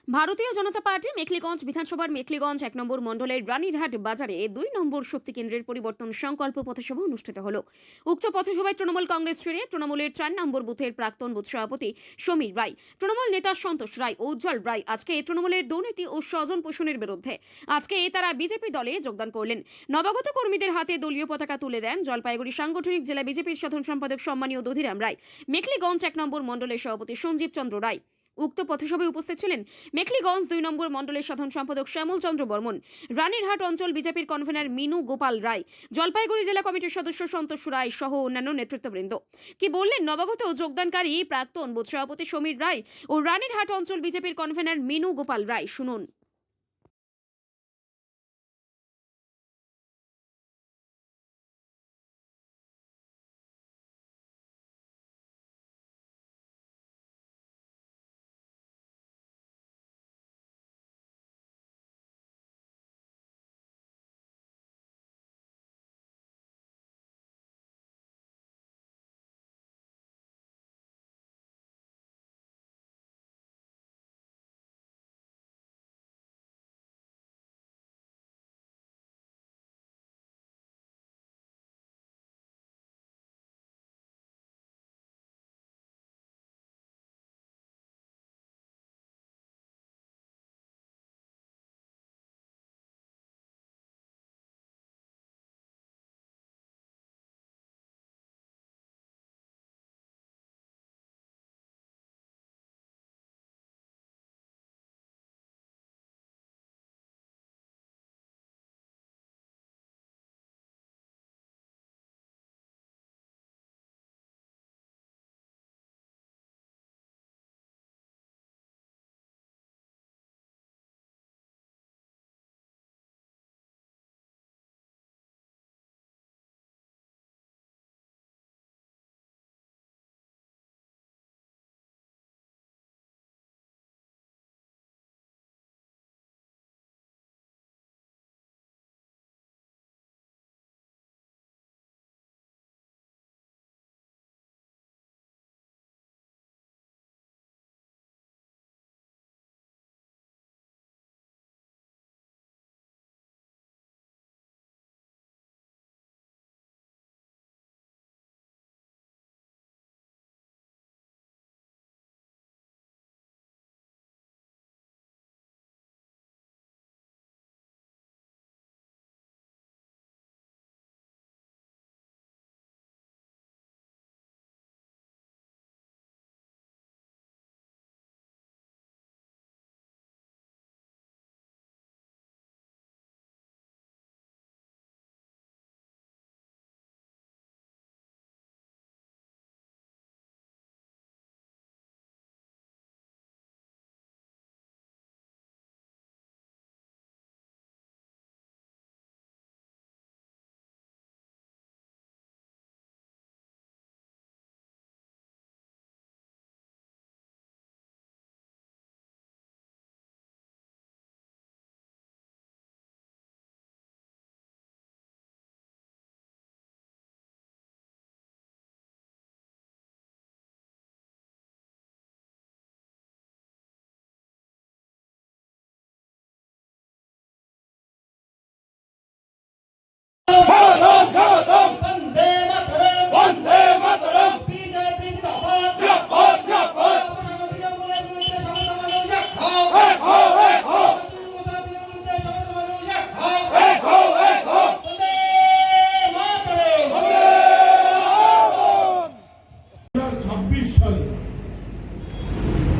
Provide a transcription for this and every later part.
ভারতীয় জনতা পার্টি মেখলিগঞ্জ বিধানসভার মেখলিগঞ্জ ১ নম্বর মণ্ডলের রানীরহাট বাজারে ২ নম্বর শক্তি কেন্দ্রের পরিবর্তন সংকল্প পথসভা অনুষ্ঠিত হল। উক্ত পথসভায় তৃণমূল কংগ্রেস ছেড়ে তৃণমূলের ৪ নম্বর বুথের প্রাক্তন বুথ সভাপতি সমীর রায়, তৃণমূল নেতা সন্তোষ রায়, উজ্জ্বল রায় আজকে তৃণমূলের দুর্নীতি ও স্বজন পোষণের বিরুদ্ধে আজকে তারা বিজেপি দলে যোগদান করলেন। নবাগত কর্মীদের হাতে দলীয় পতাকা তুলে দেন জলপাইগুড়ি সাংগঠনিক জেলা বিজেপির সাধারণ সম্পাদক সম্মানীয় দধিরাম রায়, মেখলিগঞ্জ ১ নম্বর মণ্ডলের সভাপতি সঞ্জীব চন্দ্র রায়। উক্ত পথসভায় উপস্থিত ছিলেন মেখলিগঞ্জ ২ নম্বর মণ্ডলের সাধারণ সম্পাদক শ্যামল চন্দ্র বর্মন, রানীরহাট অঞ্চল বিজেপির কনভেনার মিনু গোপাল রায়, জলপাইগুড়ি জেলা কমিটির সদস্য সন্তোষ রায় সহ অন্যান্য নেতৃত্ববৃন্দ। কি বললেন নবাগত যোগদানকারী প্রাক্তন বুথ সভাপতি সমীর রায় ও রানীরহাট অঞ্চল বিজেপির কনভেনার মিনু গোপাল রায়, শুনুন।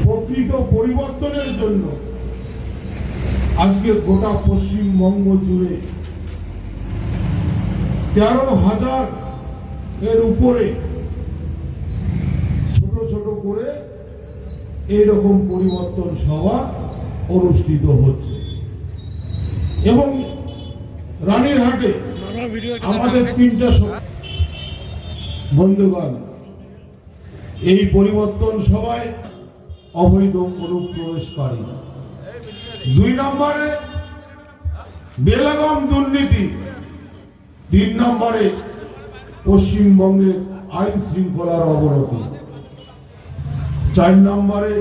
প্রকৃত পরিবর্তনের জন্য আজকে গোটা পশ্চিমবঙ্গ জুড়ে ১৩,০০০ এর উপরে ছোট ছোট করে এইরকম পরিবর্তন সভা অনুষ্ঠিত হচ্ছে এবং রানীরহাটে আমাদের ৩টা বন্ধুগণ এই পরিবর্তন সভায় অবৈধ অনুপ্রবেশকারী, ২ নম্বরে বেলাগাম দুর্নীতি, ৩ নম্বরে পশ্চিমবঙ্গের আইন শৃঙ্খলার অবনতি, ৪ নম্বরে